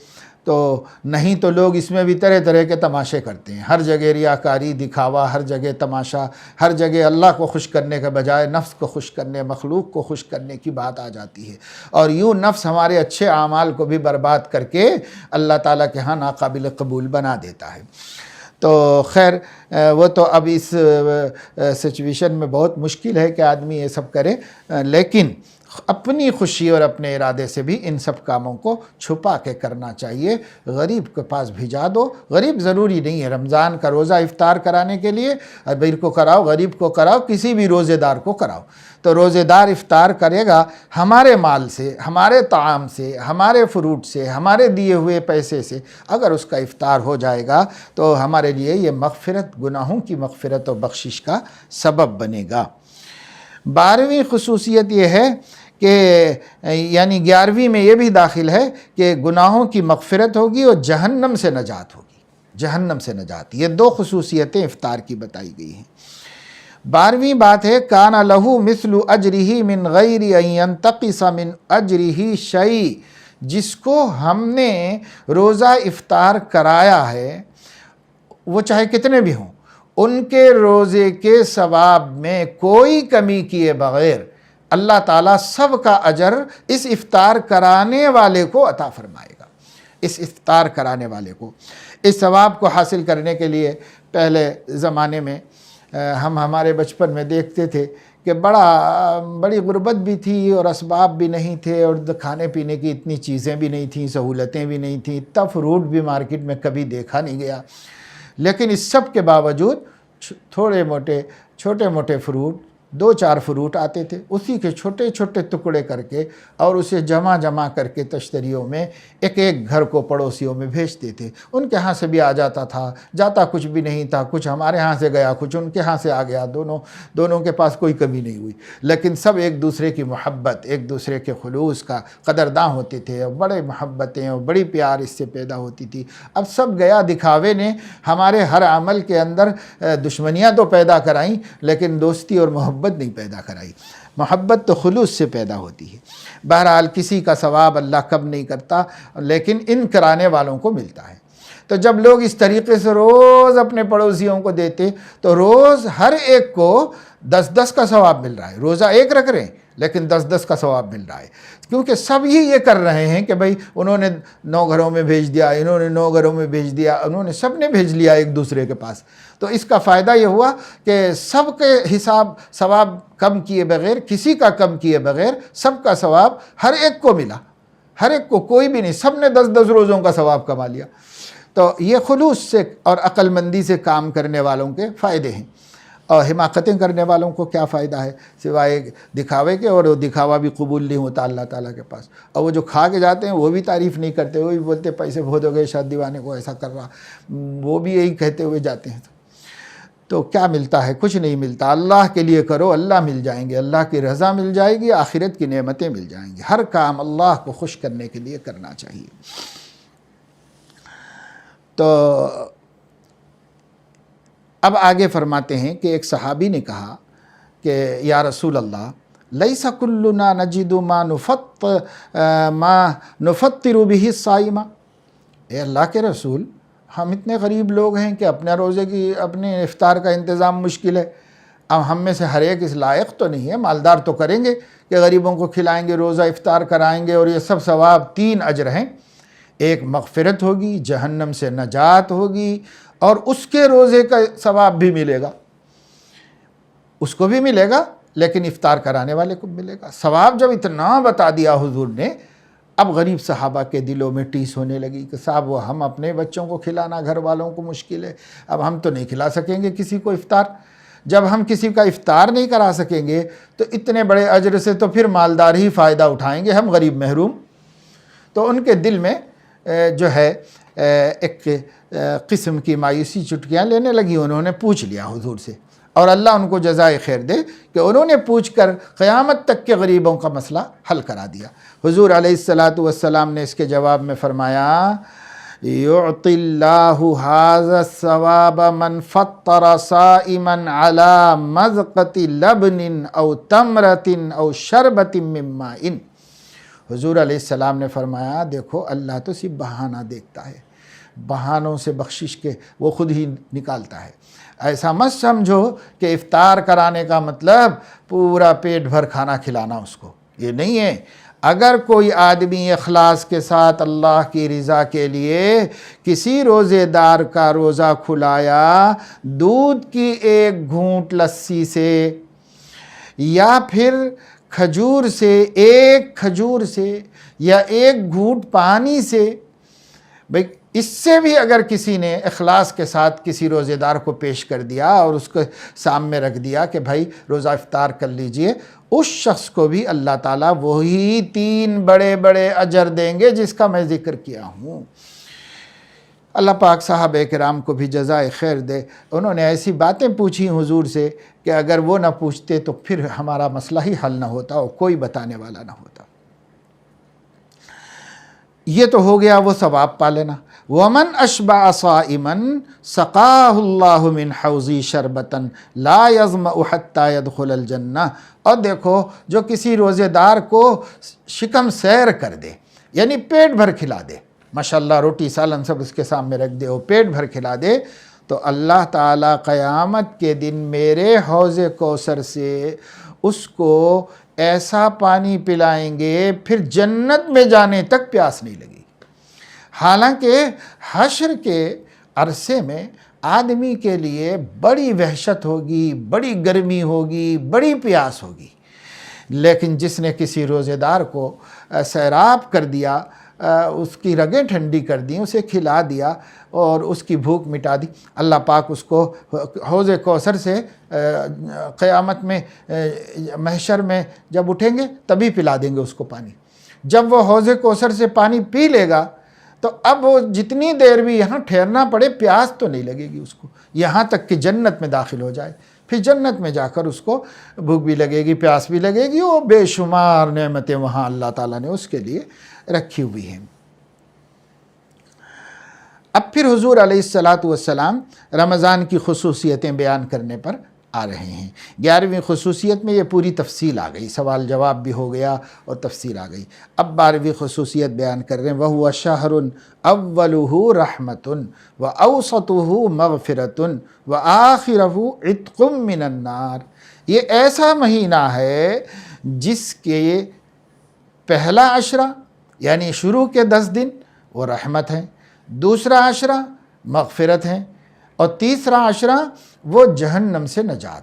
تو نہیں تو لوگ اس میں بھی طرح طرح کے تماشے کرتے ہیں، ہر جگہ ریاکاری، دکھاوا، ہر جگہ تماشا، ہر جگہ اللہ کو خوش کرنے کے بجائے نفس کو خوش کرنے، مخلوق کو خوش کرنے کی بات آ جاتی ہے، اور یوں نفس ہمارے اچھے اعمال کو بھی برباد کر کے اللہ تعالیٰ کے ہاں ناقابل قبول بنا دیتا ہے۔ تو خیر وہ تو اب اس سچویشن میں بہت مشکل ہے کہ آدمی یہ سب کرے، لیکن اپنی خوشی اور اپنے ارادے سے بھی ان سب کاموں کو چھپا کے کرنا چاہیے۔ غریب کے پاس بھیجا دو، غریب ضروری نہیں ہے رمضان کا روزہ افطار کرانے کے لیے امیر کو کراؤ، غریب کو کراؤ، کسی بھی روزے دار کو کراؤ، تو روزے دار افطار کرے گا ہمارے مال سے، ہمارے طعام سے، ہمارے فروٹ سے، ہمارے دیے ہوئے پیسے سے، اگر اس کا افطار ہو جائے گا تو ہمارے لیے یہ مغفرت، گناہوں کی مغفرت اور بخشش کا سبب بنے گا۔ 12ویں خصوصیت یہ ہے کہ یعنی 11ویں میں یہ بھی داخل ہے کہ گناہوں کی مغفرت ہوگی اور جہنم سے نجات ہوگی، جہنم سے نجات۔ یہ 2 خصوصیتیں افطار کی بتائی گئی ہیں۔ 12ویں بات ہے کان لہ مثل اجرہ من غیر ان ینتقص من اجرہ شیء، جس کو ہم نے روزہ افطار کرایا ہے وہ چاہے کتنے بھی ہوں، ان کے روزے کے ثواب میں کوئی کمی کیے بغیر اللہ تعالیٰ سب کا اجر اس افطار کرانے والے کو عطا فرمائے گا۔ اس افطار کرانے والے کو اس ثواب کو حاصل کرنے کے لیے پہلے زمانے میں ہم ہمارے بچپن میں دیکھتے تھے کہ بڑی غربت بھی تھی اور اسباب بھی نہیں تھے اور کھانے پینے کی اتنی چیزیں بھی نہیں تھیں، سہولتیں بھی نہیں تھیں، اتنا فروٹ بھی مارکیٹ میں کبھی دیکھا نہیں گیا، لیکن اس سب کے باوجود چھوٹے موٹے فروٹ دو چار فروٹ آتے تھے، اسی کے چھوٹے چھوٹے ٹکڑے کر کے اور اسے جمع کر کے تشتریوں میں ایک ایک گھر کو پڑوسیوں میں بھیجتے تھے۔ ان کے ہاں سے بھی آ جاتا تھا، جاتا کچھ بھی نہیں تھا، کچھ ہمارے ہاں سے گیا، کچھ ان کے ہاں سے آ گیا، دونوں کے پاس کوئی کمی نہیں ہوئی، لیکن سب ایک دوسرے کی محبت، ایک دوسرے کے خلوص کا قدرداں ہوتے تھے، اور بڑے محبتیں اور بڑی پیار اس سے پیدا ہوتی تھی۔ اب سب گیا دکھاوے نے ہمارے ہر عمل کے اندر دشمنیاں تو پیدا کرائیں، لیکن دوستی اور محبت نہیں پیدا کرائی۔ محبت تو خلوص سے پیدا ہوتی ہے۔ بہرحال کسی کا ثواب اللہ کم نہیں کرتا، لیکن ان کرانے والوں کو ملتا ہے۔ تو جب لوگ اس طریقے سے روز اپنے پڑوسیوں کو دیتے تو روز ہر ایک کو 10 کا ثواب مل رہا ہے۔ روزہ ایک رکھ رہے ہیں لیکن 10 کا ثواب مل رہا ہے، کیونکہ سب ہی یہ کر رہے ہیں کہ بھئی انہوں نے 9 گھروں میں بھیج دیا، انہوں نے 9 گھروں میں بھیج دیا، انہوں نے سب نے بھیج لیا ایک دوسرے کے پاس۔ تو اس کا فائدہ یہ ہوا کہ سب کے حساب ثواب کم کیے بغیر، کسی کا کم کیے بغیر سب کا ثواب ہر ایک کو ملا، ہر ایک کو، کوئی بھی نہیں، سب نے 10 روزوں کا ثواب کما لیا۔ تو یہ خلوص سے اور عقل مندی سے کام کرنے والوں کے فائدے ہیں۔ اور حماقتیں کرنے والوں کو کیا فائدہ ہے سوائے دکھاوے کے، اور وہ دکھاوا بھی قبول نہیں ہوتا اللہ تعالیٰ کے پاس۔ اور وہ جو کھا کے جاتے ہیں وہ بھی تعریف نہیں کرتے، وہ بھی بولتے پیسے بہت ہو گئے، شاید دیوانے کو ایسا کر رہا، وہ بھی یہی کہتے ہوئے جاتے ہیں۔ تو کیا ملتا ہے؟ کچھ نہیں ملتا۔ اللہ کے لیے کرو، اللہ مل جائیں گے، اللہ کی رضا مل جائے گی، آخرت کی نعمتیں مل جائیں گی۔ ہر کام اللہ کو خوش کرنے کے لیے کرنا چاہیے۔ تو اب آگے فرماتے ہیں کہ ایک صحابی نے کہا کہ یا رسول اللہ، لیس کلنا نجد ما نفطر به الصائم۔ اے اللہ کے رسول، ہم اتنے غریب لوگ ہیں کہ اپنے روزے کی، اپنے افطار کا انتظام مشکل ہے۔ اب ہم میں سے ہر ایک اس لائق تو نہیں ہے، مالدار تو کریں گے کہ غریبوں کو کھلائیں گے، روزہ افطار کرائیں گے، اور یہ سب ثواب 3 اجر ہیں۔ ایک مغفرت ہوگی، جہنم سے نجات ہوگی، اور اس کے روزے کا ثواب بھی ملے گا، اس کو بھی ملے گا، لیکن افطار کرانے والے کو ملے گا۔ ثواب جب اتنا بتا دیا حضور نے، اب غریب صحابہ کے دلوں میں ٹیس ہونے لگی کہ صاحب وہ ہم اپنے بچوں کو کھلانا گھر والوں کو مشکل ہے، اب ہم تو نہیں کھلا سکیں گے کسی کو افطار۔ جب ہم کسی کا افطار نہیں کرا سکیں گے تو اتنے بڑے اجر سے تو پھر مالدار ہی فائدہ اٹھائیں گے، ہم غریب محروم۔ تو ان کے دل میں جو ہے ایک قسم کی مایوسی چٹکیاں لینے لگی۔ انہوں نے پوچھ لیا حضور سے، اور اللہ ان کو جزائے خیر دے کہ انہوں نے پوچھ کر قیامت تک کے غریبوں کا مسئلہ حل کرا دیا۔ حضور علیہ السلام نے اس کے جواب میں فرمایا، یعطی اللہ ھذا الثواب من فطر صائما علی مذقۃ لبن او تمرۃ او شربۃ من ماء۔ حضور علیہ السلام نے فرمایا، دیکھو اللہ تو صرف بہانہ دیکھتا ہے، بہانوں سے بخشش کے وہ خود ہی نکالتا ہے۔ ایسا مت سمجھو کہ افطار کرانے کا مطلب پورا پیٹ بھر کھانا کھلانا اس کو، یہ نہیں ہے۔ اگر کوئی آدمی اخلاص کے ساتھ اللہ کی رضا کے لیے کسی روزے دار کا روزہ کھلایا، دودھ کی ایک گھونٹ لسی سے یا پھر کھجور سے، ایک کھجور سے یا ایک گھونٹ پانی سے، بھئی اس سے بھی اگر کسی نے اخلاص کے ساتھ کسی روزے دار کو پیش کر دیا اور اس کو سامنے رکھ دیا کہ بھائی روزہ افطار کر لیجئے، اس شخص کو بھی اللہ تعالیٰ وہی 3 بڑے بڑے اجر دیں گے جس کا میں ذکر کیا ہوں۔ اللہ پاک صحابہ کرام کو بھی جزائے خیر دے۔ انہوں نے ایسی باتیں پوچھی حضور سے کہ اگر وہ نہ پوچھتے تو پھر ہمارا مسئلہ ہی حل نہ ہوتا اور کوئی بتانے والا نہ ہوتا۔ یہ تو ہو گیا وہ ثواب پا لینا۔ وَمَنْ أَشْبَعَ صَائِمًا سَقَاهُ اللَّهُ مِنْ حَوْضِي شَرْبَةً لَا يَظْمَأُ حَتَّى يَدْخُلَ الْجَنَّةَ۔ اور دیکھو جو کسی روزے دار کو شکم سیر کر دے، یعنی پیٹ بھر کھلا دے، ماشاءاللہ روٹی سالن سب اس کے سامنے رکھ دے، وہ پیٹ بھر کھلا دے، تو اللہ تعالیٰ قیامت کے دن میرے حوض کوثر سے اس کو ایسا پانی پلائیں گے پھر جنت میں جانے تک پیاس نہیں لگی۔ حالانکہ حشر کے عرصے میں آدمی کے لیے بڑی وحشت ہوگی، بڑی گرمی ہوگی، بڑی پیاس ہوگی، لیکن جس نے کسی روزے دار کو سیراب کر دیا اس کی رگیں ٹھنڈی کر دیں، اسے کھلا دیا اور اس کی بھوک مٹا دی۔ اللہ پاک اس کو حوض کوثر سے قیامت میں محشر میں جب اٹھیں گے تبھی پلا دیں گے اس کو پانی۔ جب وہ حوض کوثر سے پانی پی لے گا تو اب وہ جتنی دیر بھی یہاں ٹھہرنا پڑے پیاس تو نہیں لگے گی اس کو، یہاں تک کہ جنت میں داخل ہو جائے۔ پھر جنت میں جا کر اس کو بھوک بھی لگے گی، پیاس بھی لگے گی، اور بے شمار نعمتیں وہاں اللہ تعالیٰ نے اس کے لیے رکھی ہوئی ہیں۔ اب پھر حضور علیہ السلام رمضان کی خصوصیتیں بیان کرنے پر آ رہے ہیں۔ 11ویں خصوصیت میں یہ پوری تفصیل آ گئی، سوال جواب بھی ہو گیا اور تفصیل آ گئی۔ اب 12ویں خصوصیت بیان کر رہے ہیں، وَهُوَ شَهْرٌ أَوَّلُهُ رَحْمَةٌ وَأَوْسَطُهُ مَغْفِرَةٌ وَآخِرُهُ عِتْقٌ مِّنَ النَّارِ۔ یہ ایسا مہینہ ہے جس کے پہلا عشرہ یعنی شروع کے 10 دن وہ رحمت ہیں، دوسرا عشرہ مغفرت ہیں، اور تیسرا عشرہ وہ جہنم سے نجات۔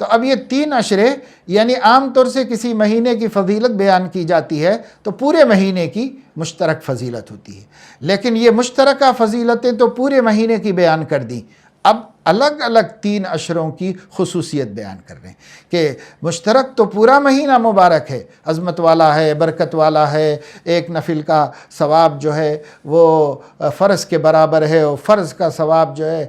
تو اب یہ 3 عشرے یعنی عام طور سے کسی مہینے کی فضیلت بیان کی جاتی ہے تو پورے مہینے کی مشترک فضیلت ہوتی ہے، لیکن یہ مشترکہ فضیلتیں تو پورے مہینے کی بیان کر دیں، اب الگ الگ 3 عشروں کی خصوصیت بیان کر رہے ہیں کہ مشترک تو پورا مہینہ مبارک ہے، عظمت والا ہے، برکت والا ہے، ایک نفل کا ثواب جو ہے وہ فرض کے برابر ہے، اور فرض کا ثواب جو ہے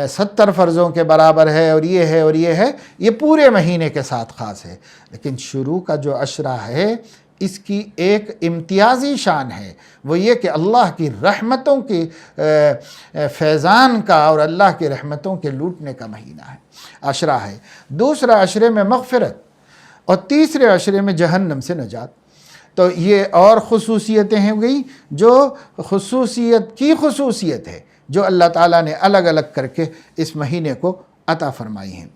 70 فرضوں کے برابر ہے، اور یہ ہے اور یہ ہے، یہ پورے مہینے کے ساتھ خاص ہے۔ لیکن شروع کا جو عشرہ ہے اس کی ایک امتیازی شان ہے، وہ یہ کہ اللہ کی رحمتوں کی فیضان کا اور اللہ کی رحمتوں کے لوٹنے کا مہینہ ہے، عشرہ ہے۔ دوسرا عشرے میں مغفرت اور تیسرے عشرے میں جہنم سے نجات۔ تو یہ اور خصوصیتیں ہیں گئی جو خصوصیت کی خصوصیت ہے جو اللہ تعالیٰ نے الگ الگ کر کے اس مہینے کو عطا فرمائی ہیں۔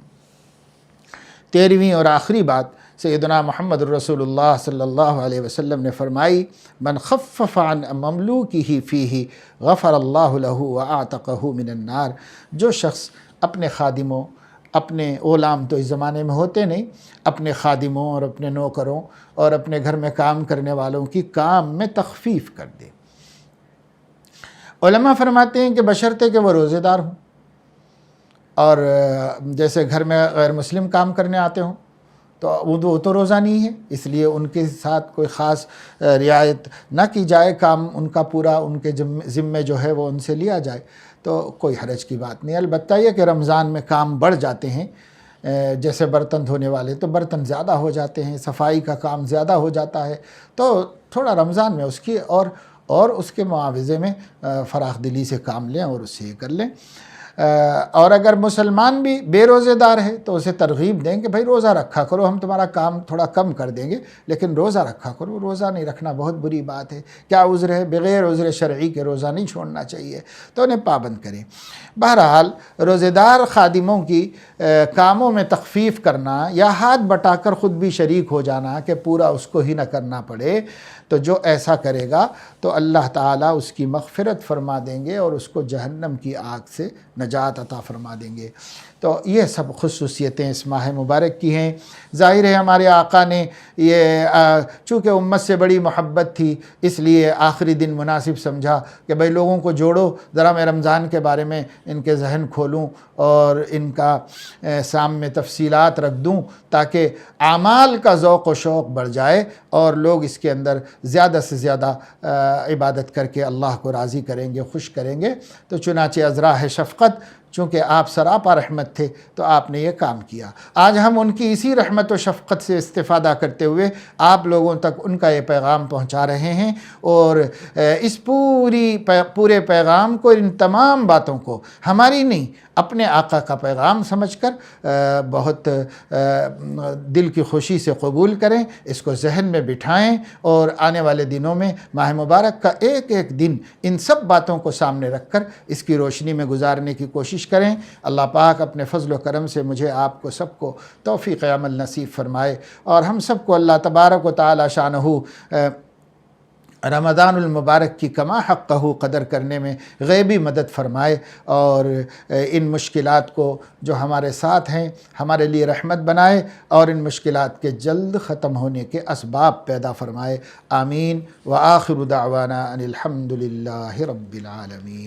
13ویں اور آخری بات سیدنا محمد رسول اللہ صلی اللہ علیہ وسلم نے فرمائی، من خفف عن مملوکہ فیہ غفر اللہ لہ واعتقہ من النار۔ جو شخص اپنے خادموں، اپنے غلام تو اس زمانے میں ہوتے نہیں، اپنے خادموں اور اپنے نوکروں اور اپنے گھر میں کام کرنے والوں کی کام میں تخفیف کر دے۔ علماء فرماتے ہیں کہ بشرطے کہ وہ روزے دار ہوں، اور جیسے گھر میں غیر مسلم کام کرنے آتے ہوں تو وہ تو روزہ نہیں ہے، اس لیے ان کے ساتھ کوئی خاص رعایت نہ کی جائے، کام ان کا پورا ان کے ذمے جو ہے وہ ان سے لیا جائے تو کوئی حرج کی بات نہیں۔ البتہ یہ کہ رمضان میں کام بڑھ جاتے ہیں، جیسے برتن دھونے والے تو برتن زیادہ ہو جاتے ہیں، صفائی کا کام زیادہ ہو جاتا ہے، تو تھوڑا رمضان میں اس کی اور اس کے معاوضے میں فراخ دلی سے کام لیں اور اس سے یہ کر لیں۔ اور اگر مسلمان بھی بے روزے دار ہے تو اسے ترغیب دیں کہ بھائی روزہ رکھا کرو، ہم تمہارا کام تھوڑا کم کر دیں گے لیکن روزہ رکھا کرو۔ روزہ نہیں رکھنا بہت بری بات ہے، کیا عذر ہے؟ بغیر عذر شرعی کے روزہ نہیں چھوڑنا چاہیے، تو انہیں پابند کریں۔ بہرحال روزے دار خادموں کی کاموں میں تخفیف کرنا یا ہاتھ بٹا کر خود بھی شریک ہو جانا کہ پورا اس کو ہی نہ کرنا پڑے، تو جو ایسا کرے گا تو اللہ تعالیٰ اس کی مغفرت فرما دیں گے اور اس کو جہنم کی آگ سے نجات عطا فرما دیں گے۔ تو یہ سب خصوصیتیں اس ماہ مبارک کی ہیں۔ ظاہر ہے ہمارے آقا نے یہ چونکہ امت سے بڑی محبت تھی اس لیے آخری دن مناسب سمجھا کہ بھئی لوگوں کو جوڑو، ذرا میں رمضان کے بارے میں ان کے ذہن کھولوں اور ان کا سامنے تفصیلات رکھ دوں تاکہ اعمال کا ذوق و شوق بڑھ جائے اور لوگ اس کے اندر زیادہ سے زیادہ عبادت کر کے اللہ کو راضی کریں گے، خوش کریں گے۔ تو چنانچہ ازراہ شفقت، چونکہ آپ سراپا رحمت تھے تو آپ نے یہ کام کیا۔ آج ہم ان کی اسی رحمت و شفقت سے استفادہ کرتے ہوئے آپ لوگوں تک ان کا یہ پیغام پہنچا رہے ہیں، اور اس پورے پیغام کو، ان تمام باتوں کو ہماری نہیں اپنے آقا کا پیغام سمجھ کر بہت دل کی خوشی سے قبول کریں، اس کو ذہن میں بٹھائیں، اور آنے والے دنوں میں ماہ مبارک کا ایک ایک دن ان سب باتوں کو سامنے رکھ کر اس کی روشنی میں گزارنے کی کوشش کریں۔ اللہ پاک اپنے فضل و کرم سے مجھے آپ کو سب کو توفیق عمل نصیب فرمائے، اور ہم سب کو اللہ تبارک و تعالی شانہ رمضان المبارک کی کما حقہ قدر کرنے میں غیبی مدد فرمائے، اور ان مشکلات کو جو ہمارے ساتھ ہیں ہمارے لیے رحمت بنائے، اور ان مشکلات کے جلد ختم ہونے کے اسباب پیدا فرمائے۔ آمین۔ وآخر دعوانا ان الحمد للہ رب العالمین۔